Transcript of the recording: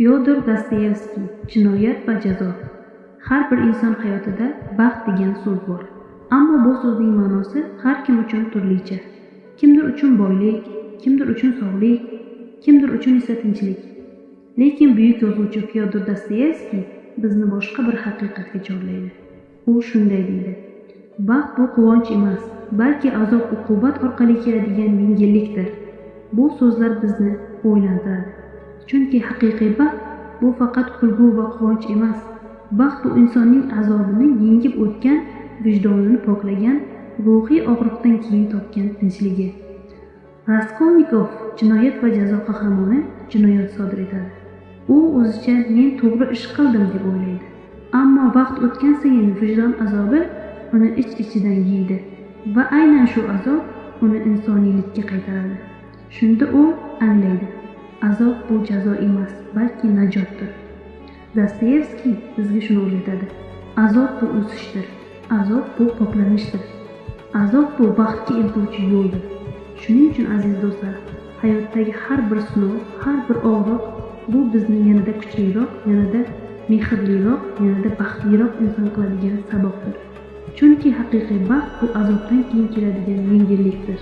Fyodor Dostoyevskiy Jinoyat va jazo. Har bir inson hayotida baxt degan so'z bor. Ammo bu so'zning ma'nosi har kim uchun turlicha. Kimdir uchun boylik, kimdir uchun sog'lik, kimdir uchun esa tinchlik. Lekin buyuk yozuvchi Fyodor Dostoyevskiy bizni boshqa bir haqiqatga chorlaydi. U shunday deydi: baxt bu quvonch emas, balki azob-uqubat orqali keladigan yengillikdir. Bu so'zlar bizni o'ylantiradi. Chunki haqiqiy baxt bu faqat kulgu va quvonch emas. Baxt bu insonning azobini yengib o'tgan, vijdonini poklagan, ruhiy og'riqdan keyin topgan tinchligi. Raskolnikov jinoyat va jazo qahramoni jinoyat sodir etadi. U o'zicha men to'g'ri ish qildim deb o'ylaydi. Ammo vaqt o'tgan sayin vijdon azobi uni ich-ichidan yeydi va aynan shu azob uni insoniylikka qaytaradi. Shunda u anglaydi: azob bu jazo emas, balki najotdir. Dostoyevskiy bizga shuni o'rgatadi: azob bu o'sishdir, azob bu poklanishdir, azob bu baxtga eltuvchi yo'ldir. Shuning uchun aziz do'stlar, hayotdagi har bir sinov, har bir og'riq bu bizni yanada kuchliroq, yanada mehrliroq, yanada baxtliroq inson qiladigan sababdir. Chunki haqiqiy baxt bu azobdan keyin keladigan yengillikdir.